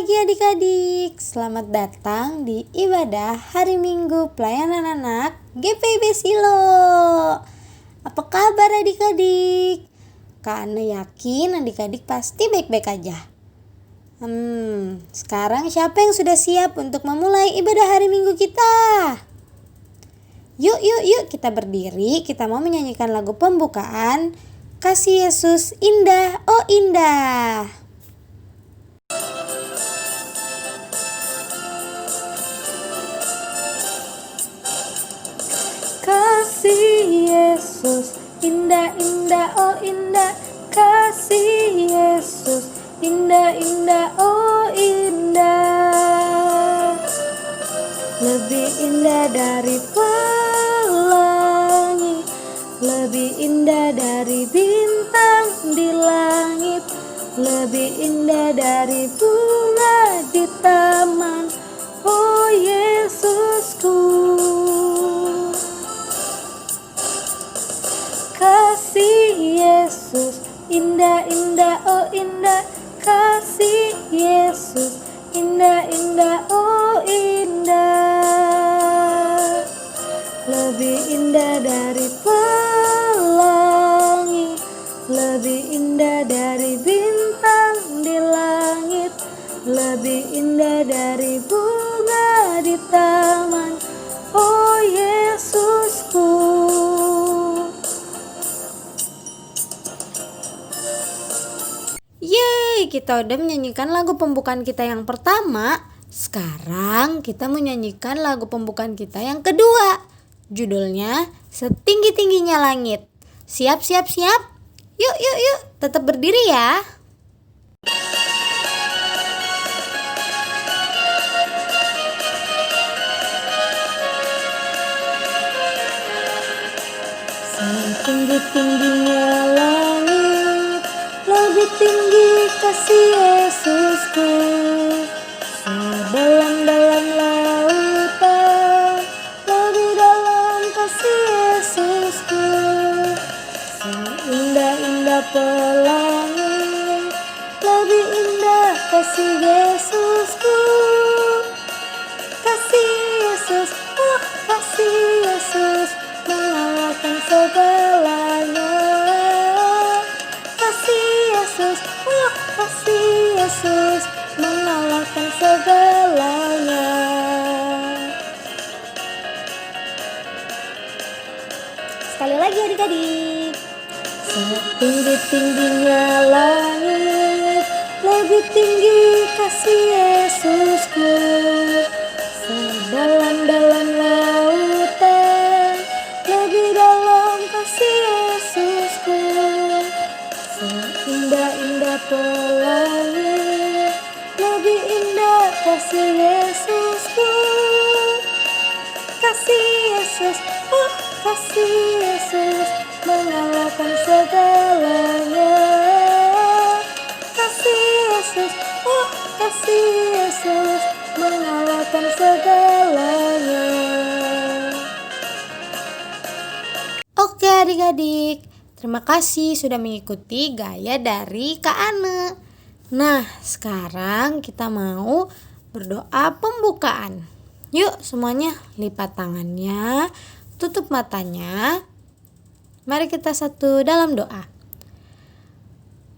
lagi adik-adik, selamat datang di ibadah hari Minggu pelayanan anak GPIB Silo. Apa kabar adik-adik? Kak Ana yakin adik-adik pasti baik-baik aja. Sekarang siapa yang sudah siap untuk memulai ibadah hari Minggu kita? Yuk kita berdiri, kita mau menyanyikan lagu pembukaan Kasih Yesus Indah, oh Indah. Kasih Yesus indah, indah, oh indah. Kasih Yesus indah, indah, oh indah. Lebih indah dari pelangi, lebih indah dari bintang di langit, lebih indah dari bunga di taman, oh Yesusku. Kasih Yesus indah, indah, oh indah. Kasih Yesus indah, indah, oh indah. Lebih indah dari pelangi, lebih indah dari bintang di langit, lebih indah dari bunga di taman, oh Yesusku. Yeay, kita udah menyanyikan lagu pembukaan kita yang pertama. Sekarang kita menyanyikan lagu pembukaan kita yang kedua. Judulnya Setinggi-tingginya Langit. Siap? Yuk, tetap berdiri ya. Setinggi-tingginya langit, lebih tinggi kasih Yesusku. Sedalam-dalam lautan, lebih dalam kasih Yesusku. Seindah-indah pelangi, lebih indah kasih Yesusku. Kasih Yesus, oh kasih Yesus, mengalahkan segalanya. Kasih Yesus, oh kasih Yesus, mengalahkan segalanya. Sekali lagi adik-adik. Setinggi-tingginya langit, lebih tinggi kasih Yesusku. Sedalam-dalam lautan, lebih dalam kasih Yesusku. Seindah-indah pelangi, lebih indah kasih Yesusku. Kasih Yesus, oh kasih Yesus, mengalahkan segalanya. Kasih Yesus, oh kasih Yesus, mengalahkan segalanya. Oke adik-adik, terima kasih sudah mengikuti gaya dari Kak Ane. Nah, sekarang kita mau berdoa pembukaan. Yuk semuanya lipat tangannya, tutup matanya. Mari kita satu dalam doa.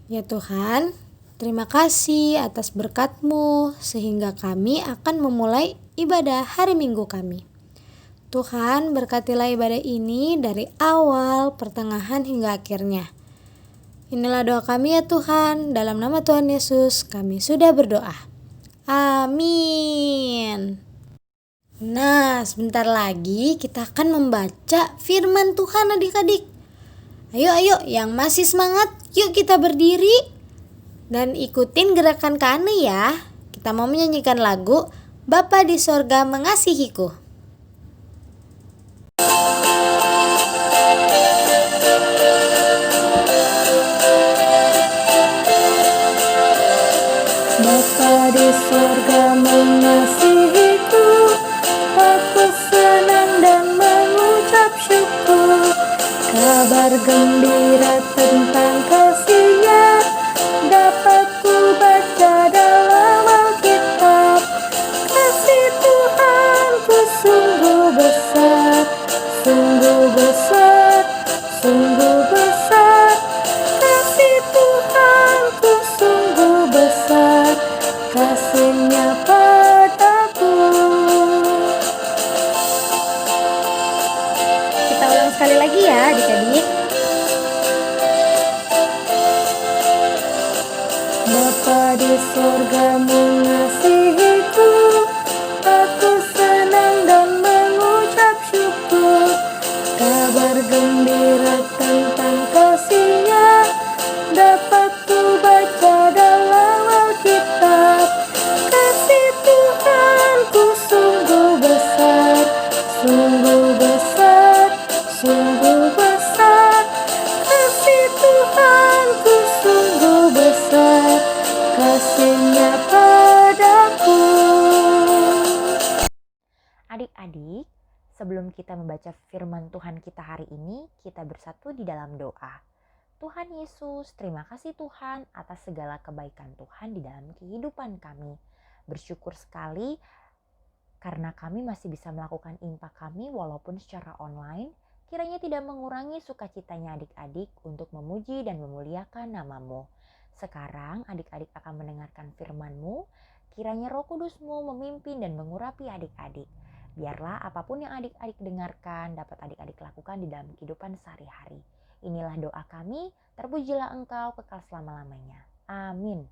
Ya Tuhan, terima kasih atas berkat-Mu sehingga kami akan memulai ibadah hari Minggu kami. Tuhan, berkatilah ibadah ini dari awal, pertengahan hingga akhirnya. Inilah doa kami ya Tuhan, dalam nama Tuhan Yesus kami sudah berdoa. Amin. Nah, sebentar lagi kita akan membaca firman Tuhan adik-adik. Ayo yang masih semangat, yuk kita berdiri dan ikutin gerakan Kak Ane ya. Kita mau menyanyikan lagu Bapa di Sorga Mengasihiku. Bapa di sorga mengasihiku, aku senang dan mengucap syukur. Kabar gembira tentang kasih-Nya dapat ku baca dalam Alkitab. kasihnya padaku. Kita ulang sekali lagi ya adik-adik. Bapa di sorga mengasihiku, aku senang dan mengucap syukur. Kabar gembira tentang kasihnya dapat ku baca dalam Alkitab. Kasih Tuhanku sungguh besar, sungguh besar, sungguh besar. Kasih Tuhanku sungguh besar, kasihnya padaku. Adik-adik, sebelum kita membaca firman Tuhan kita hari ini, kita bersatu di dalam doa. Tuhan Yesus, terima kasih Tuhan atas segala kebaikan Tuhan di dalam kehidupan kami. Bersyukur sekali karena kami masih bisa melakukan impak kami walaupun secara online. Kiranya tidak mengurangi sukacitanya adik-adik untuk memuji dan memuliakan nama-Mu. Sekarang adik-adik akan mendengarkan firman-Mu. Kiranya Roh Kudus-Mu memimpin dan mengurapi adik-adik. Biarlah apapun yang adik-adik dengarkan dapat adik-adik lakukan di dalam kehidupan sehari-hari. Inilah doa kami, terpujilah Engkau kekal selama-lamanya. Amin.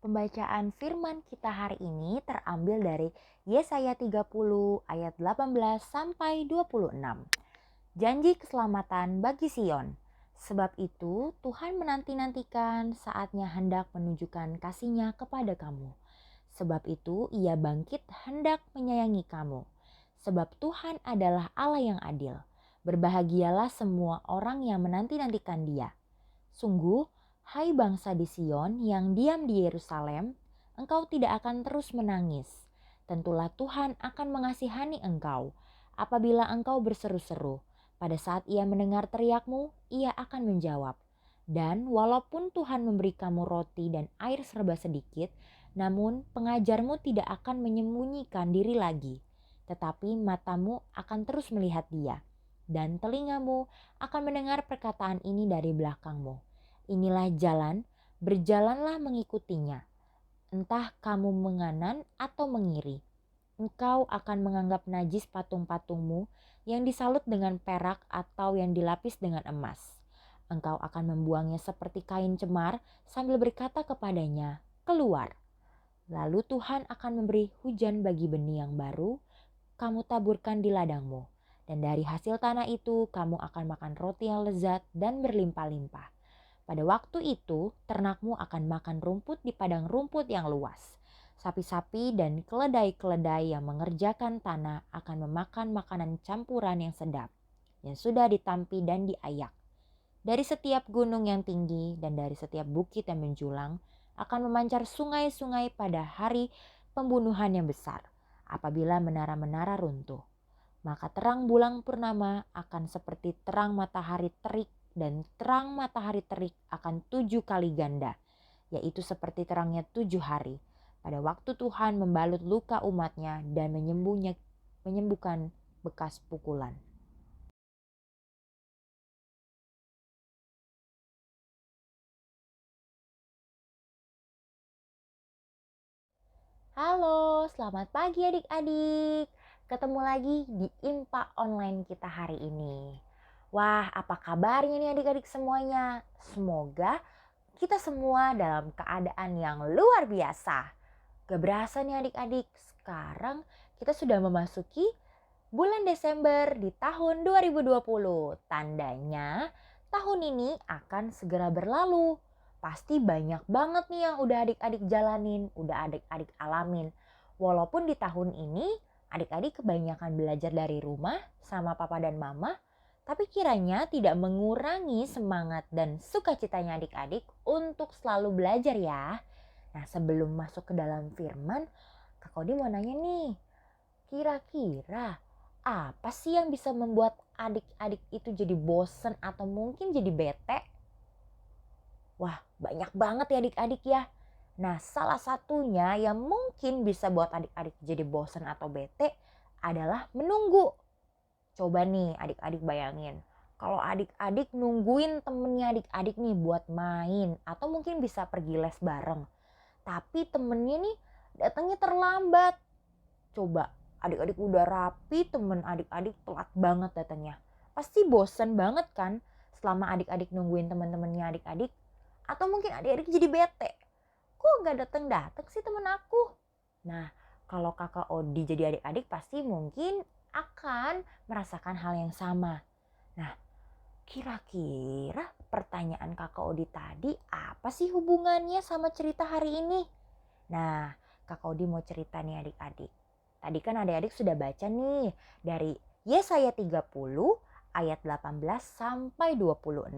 Pembacaan firman kita hari ini terambil dari Yesaya 30 ayat 18 sampai 26. Janji keselamatan bagi Sion. Sebab itu Tuhan menanti-nantikan saatnya hendak menunjukkan kasih-Nya kepada kamu. Sebab itu Ia bangkit hendak menyayangi kamu. Sebab Tuhan adalah Allah yang adil. Berbahagialah semua orang yang menanti-nantikan Dia. Sungguh, hai bangsa di Sion yang diam di Yerusalem, engkau tidak akan terus menangis. Tentulah Tuhan akan mengasihani engkau apabila engkau berseru-seru. Pada saat Ia mendengar teriakmu, Ia akan menjawab. Dan walaupun Tuhan memberi kamu roti dan air serba sedikit, namun pengajarmu tidak akan menyembunyikan diri lagi. Tetapi matamu akan terus melihat Dia, dan telingamu akan mendengar perkataan ini dari belakangmu. Inilah jalan, berjalanlah mengikutinya. Entah kamu menganan atau mengiri. Engkau akan menganggap najis patung-patungmu yang disalut dengan perak atau yang dilapis dengan emas. Engkau akan membuangnya seperti kain cemar sambil berkata kepadanya, keluar. Lalu Tuhan akan memberi hujan bagi benih yang baru, kamu taburkan di ladangmu. Dan dari hasil tanah itu kamu akan makan roti yang lezat dan berlimpah-limpah. Pada waktu itu ternakmu akan makan rumput di padang rumput yang luas. Sapi-sapi dan keledai-keledai yang mengerjakan tanah akan memakan makanan campuran yang sedap, yang sudah ditampi dan diayak. Dari setiap gunung yang tinggi dan dari setiap bukit yang menjulang akan memancar sungai-sungai pada hari pembunuhan yang besar, apabila menara-menara runtuh. Maka terang bulan purnama akan seperti terang matahari terik, dan terang matahari terik akan 7 kali ganda, yaitu seperti terangnya 7 hari. Pada waktu Tuhan membalut luka umatnya dan menyembuhkan bekas pukulan. Halo, selamat pagi adik-adik. Ketemu lagi di Impak Online kita hari ini. Wah, apa kabarnya nih adik-adik semuanya? Semoga kita semua dalam keadaan yang luar biasa. Gak berasa nih adik-adik, sekarang kita sudah memasuki bulan Desember di tahun 2020. Tandanya tahun ini akan segera berlalu. Pasti banyak banget nih yang udah adik-adik jalanin, udah adik-adik alamin. Walaupun di tahun ini adik-adik kebanyakan belajar dari rumah sama papa dan mama, tapi kiranya tidak mengurangi semangat dan sukacitanya adik-adik untuk selalu belajar ya. Nah, sebelum masuk ke dalam firman, Kak Kodi mau nanya nih, kira-kira apa sih yang bisa membuat adik-adik itu jadi bosen atau mungkin jadi bete? Wah, banyak banget ya adik-adik ya. Nah, salah satunya yang mungkin bisa buat adik-adik jadi bosen atau bete adalah menunggu. Coba nih adik-adik bayangin. Kalau adik-adik nungguin temennya adik-adik nih buat main atau mungkin bisa pergi les bareng. Tapi temennya nih datangnya terlambat. Coba adik-adik udah rapi, temen adik-adik telat banget datangnya. Pasti bosen banget kan selama adik-adik nungguin teman-temannya adik-adik. Atau mungkin adik-adik jadi bete. Kok gak datang-datang sih temen aku? Nah, kalau kakak Odi jadi adik-adik pasti mungkin akan merasakan hal yang sama. Nah, kira-kira pertanyaan kakak Odi tadi apa sih hubungannya sama cerita hari ini? Nah, kakak Odi mau cerita nih adik-adik. Tadi kan adik-adik sudah baca nih dari Yesaya 30 ayat 18 sampai 26.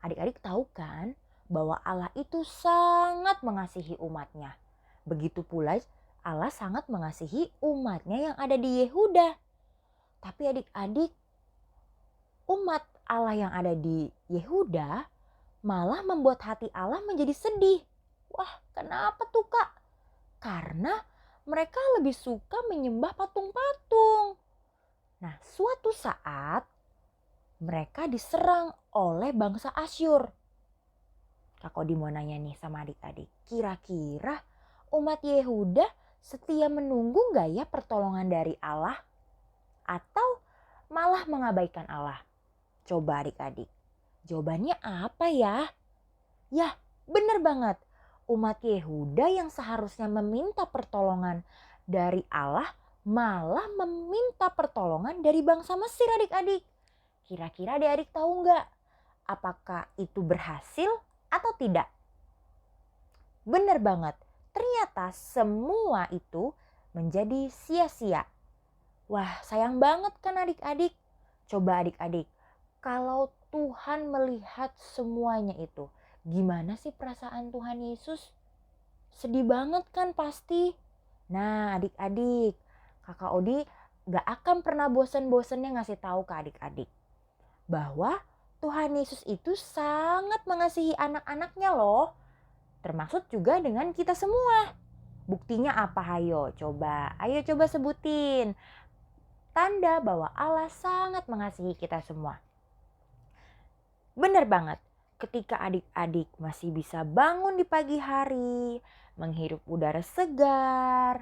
Adik-adik tahu kan bahwa Allah itu sangat mengasihi umatnya. Begitu pula Allah sangat mengasihi umatnya yang ada di Yehuda. Tapi adik-adik, umat Allah yang ada di Yehuda malah membuat hati Allah menjadi sedih. Wah, kenapa tuh Kak? Karena mereka lebih suka menyembah patung-patung. Nah, suatu saat mereka diserang oleh bangsa Asyur. Kak Odi mau nanya nih sama adik-adik. Kira-kira umat Yehuda setia menunggu gak ya pertolongan dari Allah? Atau malah mengabaikan Allah? Coba adik-adik. Jawabannya apa ya? Ya, bener banget. Umat Yehuda yang seharusnya meminta pertolongan dari Allah malah meminta pertolongan dari bangsa Mesir adik-adik. Kira-kira adik-adik tahu nggak apakah itu berhasil atau tidak? Bener banget, ternyata semua itu menjadi sia-sia. Wah, sayang banget kan adik-adik? Coba adik-adik, kalau Tuhan melihat semuanya itu, gimana sih perasaan Tuhan Yesus? Sedih banget kan pasti? Nah adik-adik, kakak Odi gak akan pernah bosan-bosannya ngasih tahu ke adik-adik bahwa Tuhan Yesus itu sangat mengasihi anak-anaknya loh. Termasuk juga dengan kita semua. Buktinya apa ayo coba sebutin. Tanda bahwa Allah sangat mengasihi kita semua. Bener banget, ketika adik-adik masih bisa bangun di pagi hari, menghirup udara segar,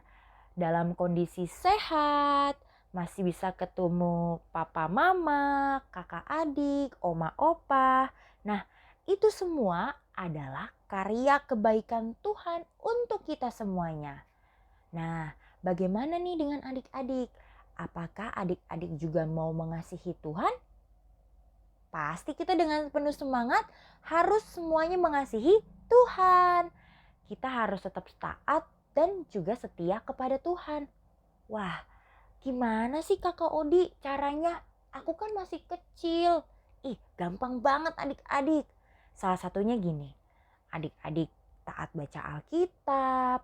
dalam kondisi sehat, masih bisa ketemu papa mama, kakak adik, oma opa. Nah, itu semua adalah karya kebaikan Tuhan untuk kita semuanya. Nah, bagaimana nih dengan adik-adik? Apakah adik-adik juga mau mengasihi Tuhan? Pasti kita dengan penuh semangat harus semuanya mengasihi Tuhan. Kita harus tetap taat dan juga setia kepada Tuhan. Wah, gimana sih kakak Odi caranya? Aku kan masih kecil. Gampang banget adik-adik. Salah satunya gini, adik-adik taat baca Alkitab,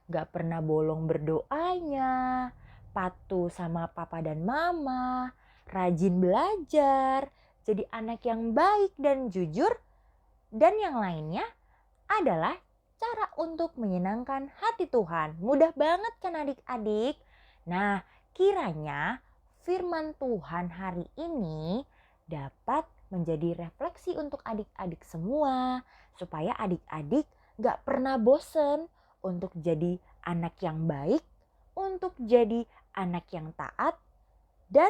gak pernah bolong berdoanya, patuh sama papa dan mama, rajin belajar, jadi anak yang baik dan jujur, dan yang lainnya adalah cara untuk menyenangkan hati Tuhan. Mudah banget kan adik-adik? Nah, kiranya firman Tuhan hari ini dapat menjadi refleksi untuk adik-adik semua. Supaya adik-adik gak pernah bosen untuk jadi anak yang baik, untuk jadi anak yang taat, dan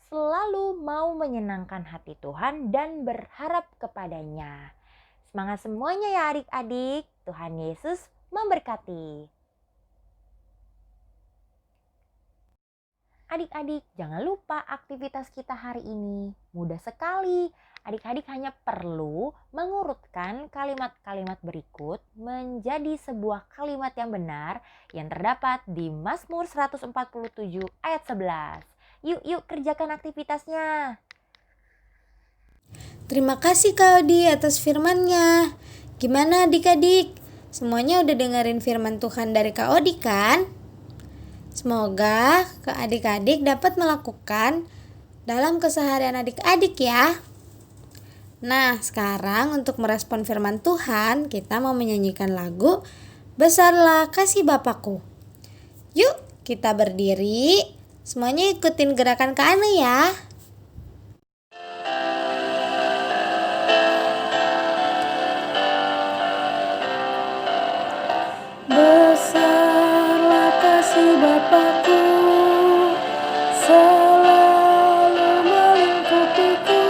selalu mau menyenangkan hati Tuhan dan berharap kepadanya. Semangat semuanya ya adik-adik. Tuhan Yesus memberkati. Adik-adik, jangan lupa aktivitas kita hari ini. Mudah sekali. Adik-adik hanya perlu mengurutkan kalimat-kalimat berikut menjadi sebuah kalimat yang benar yang terdapat di Mazmur 147 ayat 11. Yuk kerjakan aktivitasnya. Terima kasih Kak Odi atas firman-Nya. Gimana adik-adik? Semuanya udah dengerin firman Tuhan dari Kak Odi kan? Semoga adik-adik dapat melakukan dalam keseharian adik-adik ya. Nah, sekarang untuk merespon firman Tuhan, kita mau menyanyikan lagu Besarlah Kasih Bapakku. Yuk, kita berdiri Semuanya ikutin gerakan Kak Ane ya. Besarlah kasih Bapakku, selalu melingkupiku,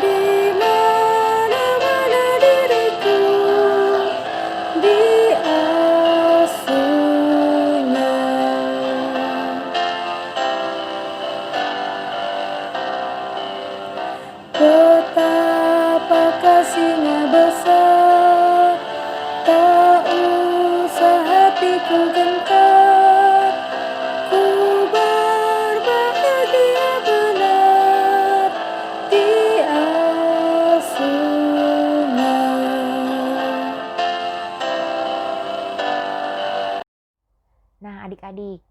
di mana-mana diriku diasuhnya. Betapa kasihnya besar, tak usah hatiku gentar, ku berbahagia benar diasuhnya. Nah, adik-adik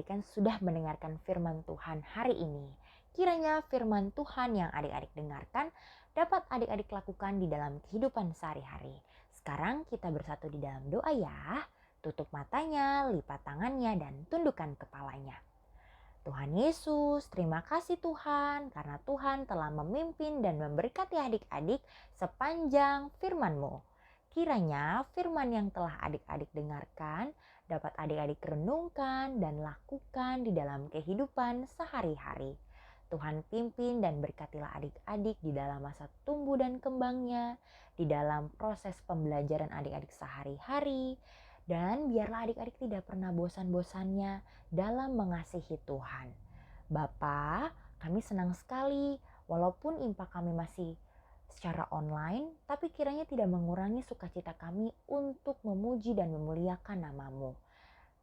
kan sudah mendengarkan firman Tuhan hari ini. Kiranya firman Tuhan yang adik-adik dengarkan dapat adik-adik lakukan di dalam kehidupan sehari-hari. Sekarang kita bersatu di dalam doa ya. Tutup matanya, lipat tangannya, dan tundukkan kepalanya. Tuhan Yesus, terima kasih Tuhan karena Tuhan telah memimpin dan memberkati adik-adik sepanjang firman-Mu. Kiranya firman yang telah adik-adik dengarkan dapat adik-adik renungkan dan lakukan di dalam kehidupan sehari-hari. Tuhan pimpin dan berkatilah adik-adik di dalam masa tumbuh dan kembangnya, di dalam proses pembelajaran adik-adik sehari-hari, dan biarlah adik-adik tidak pernah bosan-bosannya dalam mengasihi Tuhan. Bapa, kami senang sekali walaupun impak kami masih secara online, tapi kiranya tidak mengurangi sukacita kami untuk memuji dan memuliakan nama-Mu.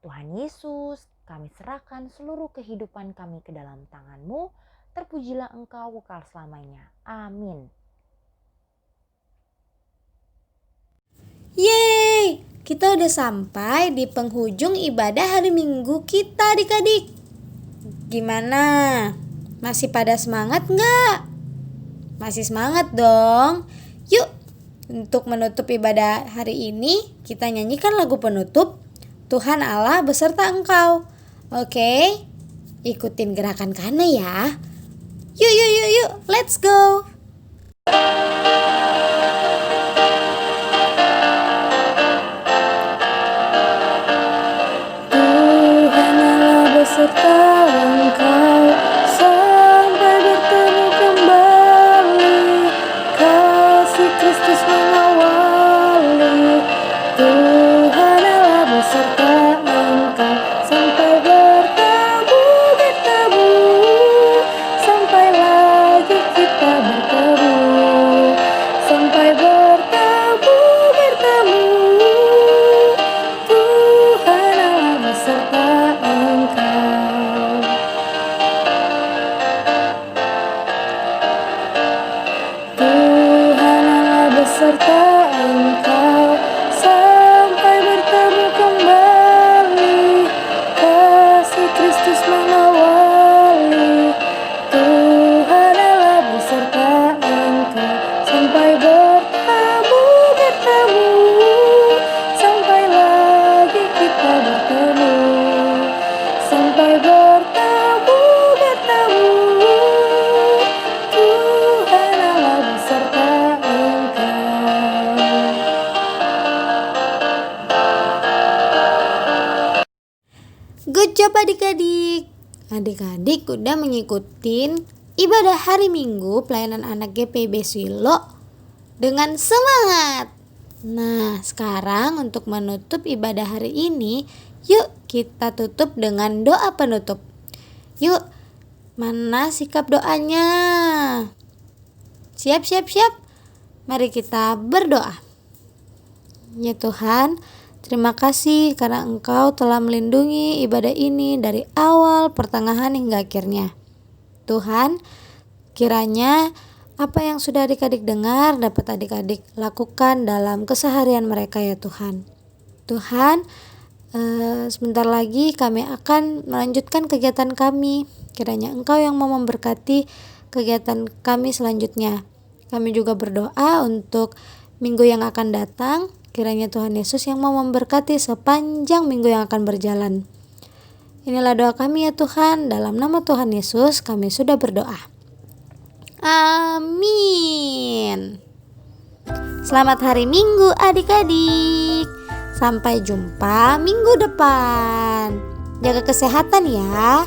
Tuhan Yesus, kami serahkan seluruh kehidupan kami ke dalam tangan-Mu. Terpujilah Engkau kekal selamanya. Amin. Yeay, kita udah sampai di penghujung ibadah hari Minggu kita adik-adik. Gimana? Masih pada semangat nggak? Masih semangat dong. Yuk, untuk menutup ibadah hari ini kita nyanyikan lagu penutup Tuhan Allah beserta engkau. Oke, ikutin gerakan Kana ya. Yuk, let's go. Tuhan Allah beserta engkau sampai bertemu kembali, kasih Kristus mengawali. Tuhan Allah beserta engkau sampai bertemu, sampai lagi kita bertemu, sampai bertemu. Tuhan Allah beserta engkau. Tuhan Allah beserta engkau sampai bertemu kembali, kasih Kristus mengawali. Tuhan Allah beserta engkau sampai bertemu, sampai lagi kita bertemu, sampai bertemu. Tuhan Allah beserta engkau. Good job adik-adik. Adik-adik udah mengikutin ibadah hari Minggu pelayanan anak GPIB Swilo dengan semangat. Nah, sekarang untuk menutup ibadah hari ini, yuk kita tutup dengan doa penutup. Yuk, mana sikap doanya? Siap. Mari kita berdoa. Ya Tuhan, terima kasih karena Engkau telah melindungi ibadah ini dari awal, pertengahan hingga akhirnya. Tuhan, kiranya apa yang sudah adik-adik dengar dapat adik-adik lakukan dalam keseharian mereka ya Tuhan. Tuhan, sebentar lagi kami akan melanjutkan kegiatan kami. Kiranya Engkau yang mau memberkati kegiatan kami selanjutnya. Kami juga berdoa untuk minggu yang akan datang. Kiranya Tuhan Yesus yang mau memberkati sepanjang minggu yang akan berjalan. Inilah doa kami ya Tuhan, dalam nama Tuhan Yesus kami sudah berdoa. Amin. Selamat hari Minggu adik-adik. Sampai jumpa minggu depan. Jaga kesehatan ya.